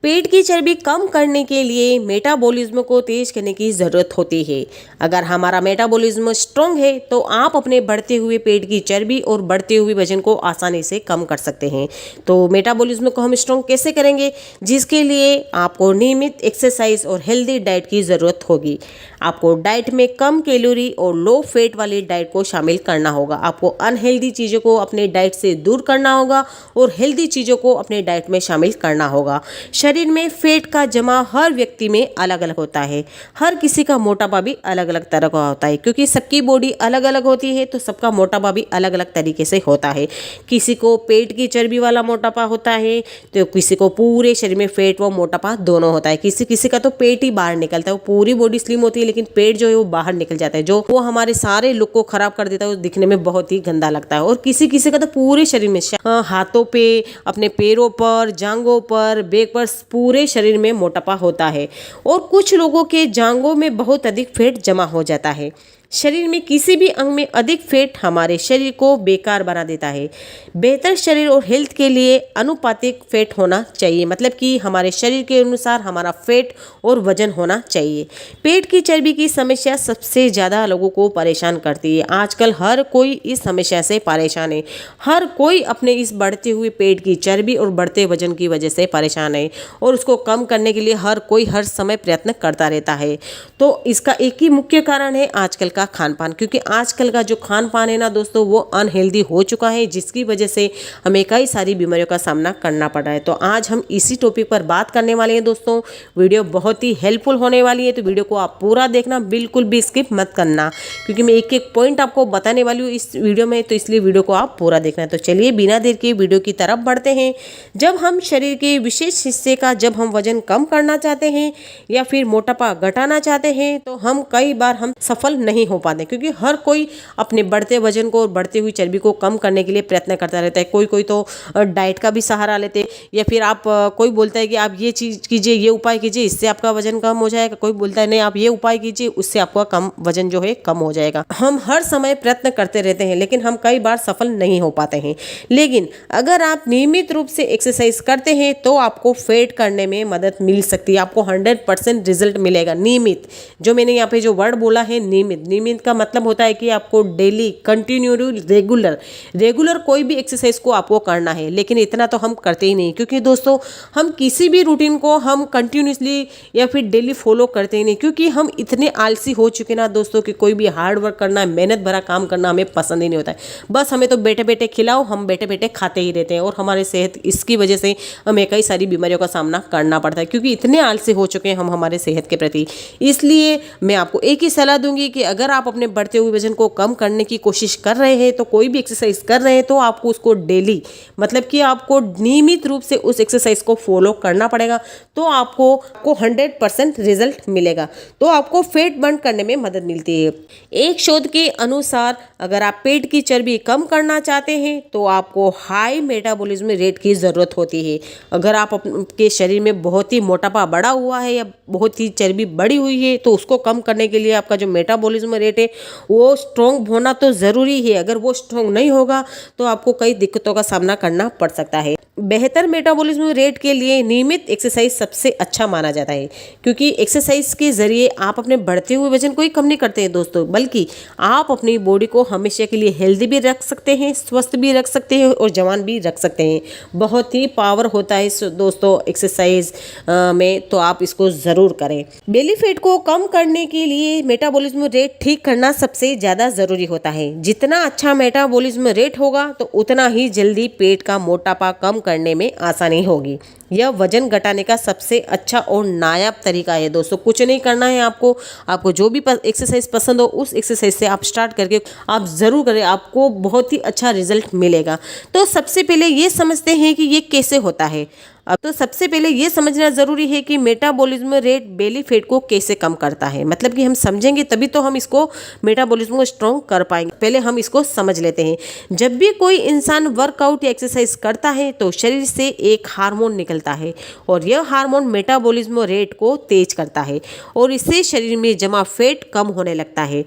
पेट की चर्बी कम करने के लिए मेटाबॉलिज्म को तेज करने की ज़रूरत होती है। अगर हमारा मेटाबॉलिज्म स्ट्रांग है तो आप अपने बढ़ते हुए पेट की चर्बी और बढ़ते हुए वजन को आसानी से कम कर सकते हैं। तो मेटाबॉलिज्म को हम स्ट्रांग कैसे करेंगे, जिसके लिए आपको नियमित एक्सरसाइज और हेल्दी डाइट की ज़रूरत होगी। आपको डाइट में कम कैलोरी और लो फैट वाली डाइट को शामिल करना होगा। आपको अनहेल्दी चीज़ों को अपने डाइट से दूर करना होगा और हेल्दी चीज़ों को अपने डाइट में शामिल करना होगा। शरीर में फैट का जमा हर व्यक्ति में अलग अलग होता है। हर किसी का मोटापा भी अलग अलग तरह का होता है, क्योंकि सबकी बॉडी अलग अलग होती है तो सबका मोटापा भी अलग अलग तरीके से होता है। किसी को पेट की चर्बी वाला मोटापा होता है तो किसी को पूरे शरीर में फैट व मोटापा दोनों होता है। किसी किसी का तो पेट ही बाहर निकलता है, वो पूरी बॉडी स्लिम होती है लेकिन पेट जो है वो बाहर निकल जाता है, जो वो हमारे सारे लुक को खराब कर देता है, वो दिखने में बहुत ही गंदा लगता है। और किसी किसी का तो पूरे शरीर में हाथों पे, अपने पैरों पर, जांघों पर, बैक पर, पूरे शरीर में मोटापा होता है। और कुछ लोगों के जांघों में बहुत अधिक फैट जमा हो जाता है। शरीर में किसी भी अंग में अधिक फैट हमारे शरीर को बेकार बना देता है। बेहतर शरीर और हेल्थ के लिए अनुपातिक फैट होना चाहिए, मतलब कि हमारे शरीर के अनुसार हमारा फैट और वजन होना चाहिए। पेट की चर्बी की समस्या सबसे ज़्यादा लोगों को परेशान करती है। आजकल हर कोई इस समस्या से परेशान है। हर कोई अपने इस बढ़ते हुए पेट की चर्बी और बढ़ते वजन की वजह से परेशान है और उसको कम करने के लिए हर कोई हर समय प्रयत्न करता रहता है। तो इसका एक ही मुख्य कारण है आजकल का खान पान, क्योंकि आजकल का जो खान पान है ना दोस्तों, वो अनहेल्दी हो चुका है, जिसकी वजह से हमें कई सारी बीमारियों का सामना करना पड़ रहा है। तो आज हम इसी टॉपिक पर बात करने वाले हैं दोस्तों। वीडियो बहुत ही हेल्पफुल होने वाली है, तो वीडियो को आप पूरा देखना, बिल्कुल भी स्किप मत करना, क्योंकि मैं एक एक पॉइंट आपको बताने वाली हूँ इस वीडियो में, तो इसलिए वीडियो को आप पूरा देखना है। तो चलिए बिना देर के वीडियो की तरफ बढ़ते हैं। जब हम शरीर के विशेष हिस्से का जब हम वजन कम करना चाहते हैं या फिर मोटापा घटाना चाहते हैं तो हम कई बार हम सफल नहीं हो पाते, क्योंकि हर कोई अपने बढ़ते वजन को और बढ़ती हुई चर्बी को कम करने के लिए प्रयत्न करता रहता है। कोई कोई तो डाइट का भी सहारा लेते हैं, या फिर आप कोई बोलता है कि आप ये चीज़ कीजिए, ये उपाय कीजिए, इससे आपका वजन कम हो जाएगा। कोई बोलता है नहीं, आप ये उपाय कीजिए, उससे आपका कम वजन जो है कम हो जाएगा। हम हर समय प्रयत्न करते रहते हैं लेकिन हम कई बार सफल नहीं हो पाते हैं। लेकिन अगर आप नियमित रूप से एक्सरसाइज करते हैं तो आपको फैट करने में मदद मिल सकती है। आपको 100% रिजल्ट मिलेगा। नियमित, जो मैंने यहाँ पे जो वर्ड बोला है नियमित, नियमित का मतलब होता है कि आपको डेली कंटिन्यू रेगुलर कोई भी एक्सरसाइज को आपको करना है। लेकिन इतना तो हम करते ही नहीं, क्योंकि दोस्तों हम किसी भी रूटीन को हम कंटिन्यूसली या फिर डेली फॉलो करते ही नहीं, क्योंकि हम इतने आलसी हो चुके ना दोस्तों कि कोई भी हार्ड वर्क करना, मेहनत भरा काम करना हमें पसंद ही नहीं होता है। बस हमें तो बैठे बैठे खिलाओ, हम बैठे बैठे खाते ही रहते हैं और हमारे सेहत, इसकी वजह से हमें कई सारी बीमारियों का सामना करना पड़ता है, क्योंकि इतने आलसी हो चुके हैं हम हमारे सेहत के प्रति। इसलिए मैं आपको एक ही सलाह दूंगी कि अगर आप अपने बढ़ते हुए वजन को कम करने की कोशिश कर रहे हैं, तो कोई भी एक्सरसाइज कर रहे हैं तो आपको उसको डेली, मतलब कि आपको नियमित रूप से उस एक्सरसाइज को फॉलो करना पड़ेगा, तो आपको 100% रिजल्ट मिलेगा। तो आपको फैट बर्न करने में मदद मिलती है। एक शोध के अनुसार अगर आप पेट की चर्बी कम करना चाहते हैं तो आपको हाई मेटाबॉलिज्म रेट की ज़रूरत होती है। अगर आप आपके शरीर में बहुत ही मोटापा बढ़ा हुआ है या बहुत ही चर्बी बढ़ी हुई है तो उसको कम करने के लिए आपका जो मेटाबॉलिज्म रेट है वो स्ट्रॉन्ग होना तो ज़रूरी है। अगर वो स्ट्रॉन्ग नहीं होगा तो आपको कई दिक्कतों का सामना करना पड़ सकता है। बेहतर मेटाबॉलिज्म रेट के लिए नियमित एक्सरसाइज सबसे अच्छा माना जाता है, क्योंकि एक्सरसाइज के जरिए आप अपने बढ़ते हुए वजन को ही कम नहीं करते हैं दोस्तों, बल्कि आप अपनी बॉडी को हमेशा के लिए हेल्दी भी रख सकते हैं, स्वस्थ भी रख सकते हैं और जवान भी रख सकते हैं। बहुत ही पावर होता है दोस्तों एक्सरसाइज में, तो आप इसको ज़रूर करें। बेली फैट को कम करने के लिए मेटाबॉलिज्म रेट ठीक करना सबसे ज़्यादा ज़रूरी होता है। जितना अच्छा मेटाबॉलिज्म रेट होगा तो उतना ही जल्दी पेट का मोटापा कम करने में आसानी होगी। यह वजन घटाने का सबसे अच्छा और नायाब तरीका है दोस्तों। कुछ नहीं करना है आपको जो भी एक्सरसाइज पसंद हो उस एक्सरसाइज से आप स्टार्ट करके आप ज़रूर करें, आपको बहुत ही अच्छा रिजल्ट मिलेगा। तो सबसे पहले ये समझते हैं कि ये कैसे होता है। अब तो सबसे पहले ये समझना ज़रूरी है कि मेटाबॉलिज्म रेट बेली फैट को कैसे कम करता है, मतलब कि हम समझेंगे तभी तो हम इसको मेटाबॉलिज्म को स्ट्रॉन्ग कर पाएंगे। पहले हम इसको समझ लेते हैं। जब भी कोई इंसान वर्कआउट या एक्सरसाइज करता है तो शरीर से एक हार्मोन निकलता है और यह हार्मोन मेटाबॉलिज्म रेट को तेज करता है और इससे शरीर में जमा फैट कम होने लगता है।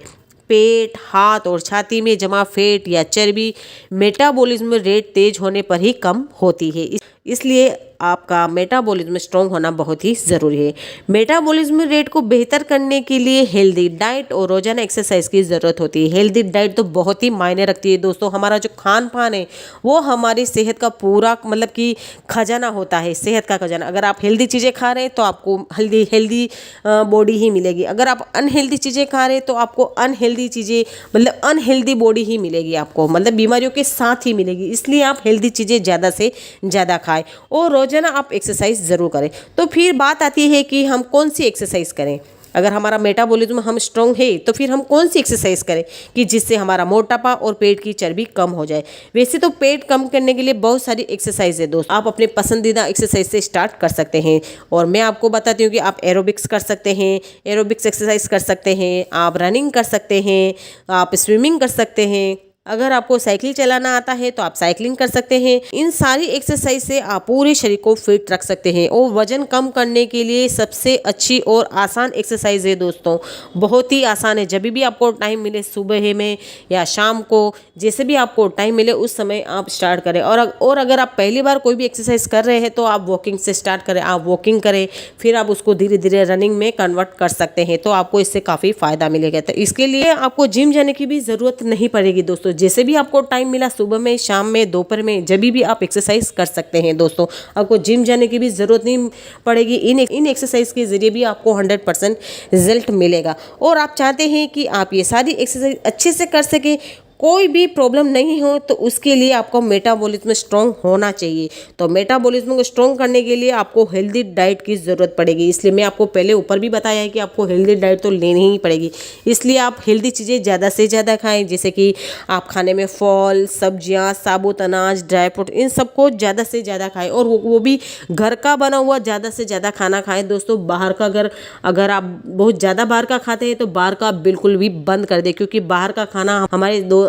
पेट, हाथ और छाती में जमा फैट या चर्बी मेटाबॉलिज्म रेट तेज होने पर ही कम होती है। इसलिए आपका मेटाबॉलिज्म स्ट्रॉन्ग होना बहुत ही ज़रूरी है। मेटाबॉलिज्म रेट को बेहतर करने के लिए हेल्दी डाइट और रोजाना एक्सरसाइज की ज़रूरत होती है। हेल्दी डाइट तो बहुत ही मायने रखती है दोस्तों। हमारा जो खान पान है वो हमारी सेहत का पूरा मतलब कि खजाना होता है, सेहत का खजाना। अगर आप हेल्दी चीज़ें खा रहे हैं तो आपको हेल्दी बॉडी ही मिलेगी। अगर आप अनहेल्दी चीज़ें खा रहे हैं तो आपको अनहेल्दी चीज़ें मतलब अनहेल्दी बॉडी ही मिलेगी आपको, मतलब बीमारियों के साथ ही मिलेगी। इसलिए आप हेल्दी चीज़ें ज़्यादा से ज़्यादा खाएं और रोजाना आप एक्सरसाइज ज़रूर करें। तो फिर बात आती है कि हम कौन सी एक्सरसाइज करें। अगर हमारा मेटाबॉलिज्म हम स्ट्रॉन्ग है तो फिर हम कौन सी एक्सरसाइज करें कि जिससे हमारा मोटापा और पेट की चर्बी कम हो जाए। वैसे तो पेट कम करने के लिए बहुत सारी एक्सरसाइज है दोस्तों। आप अपने पसंदीदा एक्सरसाइज से स्टार्ट कर सकते हैं और मैं आपको बताती हूँ कि आप एरोबिक्स कर सकते हैं, एरोबिक्स एक्सरसाइज कर सकते हैं, आप रनिंग कर सकते हैं, आप स्विमिंग कर सकते हैं। अगर आपको साइकिल चलाना आता है तो आप साइकिलिंग कर सकते हैं। इन सारी एक्सरसाइज से आप पूरे शरीर को फिट रख सकते हैं और वजन कम करने के लिए सबसे अच्छी और आसान एक्सरसाइज है दोस्तों। बहुत ही आसान है। जब भी आपको टाइम मिले, सुबह में या शाम को, जैसे भी आपको टाइम मिले उस समय आप स्टार्ट करें। और अगर आप पहली बार कोई भी एक्सरसाइज कर रहे हैं तो आप वॉकिंग से स्टार्ट करें। आप वॉकिंग करें, फिर आप उसको धीरे धीरे रनिंग में कन्वर्ट कर सकते हैं, तो आपको इससे काफ़ी फ़ायदा मिलेगा। तो इसके लिए आपको जिम जाने की भी ज़रूरत नहीं पड़ेगी दोस्तों। जैसे भी आपको टाइम मिला, सुबह में, शाम में, दोपहर में, जब भी आप एक्सरसाइज कर सकते हैं दोस्तों। आपको जिम जाने की भी ज़रूरत नहीं पड़ेगी। इन एक्सरसाइज के ज़रिए भी आपको 100% रिजल्ट मिलेगा। और आप चाहते हैं कि आप ये सारी एक्सरसाइज अच्छे से कर सकें, कोई भी प्रॉब्लम नहीं हो, तो उसके लिए आपको मेटाबॉलिज्म स्ट्रॉन्ग होना चाहिए। तो मेटाबॉलिज्म को स्ट्रॉन्ग करने के लिए आपको हेल्दी डाइट की ज़रूरत पड़ेगी। इसलिए मैं आपको पहले ऊपर भी बताया है कि आपको हेल्दी डाइट तो लेनी ही पड़ेगी। इसलिए आप हेल्दी चीज़ें ज़्यादा से ज़्यादा खाएं, जैसे कि आप खाने में फल, सब्जियां, साबुत अनाज, ड्राई फ्रूट, इन सबको ज़्यादा से ज़्यादा खाएं। और वो भी घर का बना हुआ ज़्यादा से ज़्यादा खाना खाएं दोस्तों। बाहर का अगर आप बहुत ज़्यादा बाहर का खाते हैं तो बाहर का बिल्कुल भी बंद कर दें, क्योंकि बाहर का खाना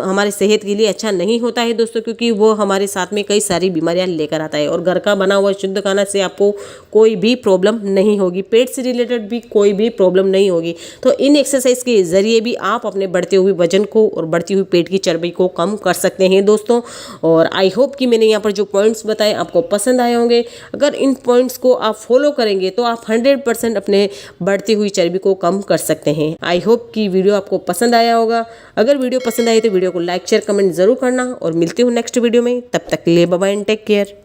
हमारे सेहत के लिए अच्छा नहीं होता है दोस्तों, क्योंकि वो हमारे साथ में कई सारी बीमारियां लेकर आता है। और घर का बना हुआ शुद्ध खाना से आपको कोई भी प्रॉब्लम नहीं होगी, पेट से रिलेटेड भी कोई भी प्रॉब्लम नहीं होगी। तो इन एक्सरसाइज के जरिए भी आप अपने बढ़ते हुए वजन को और बढ़ती हुई पेट की चर्बी को कम कर सकते हैं दोस्तों। और आई होप कि मैंने यहाँ पर जो पॉइंट्स बताए आपको पसंद आए होंगे। अगर इन पॉइंट्स को आप फॉलो करेंगे तो आप 100% अपने बढ़ती हुई चर्बी को कम कर सकते हैं। आई होप कि वीडियो आपको पसंद आया होगा। अगर वीडियो पसंद आई तो वीडियो को लाइक, शेयर, कमेंट जरूर करना और मिलती हूँ नेक्स्ट वीडियो में। तब तक के लिए bye bye and take care.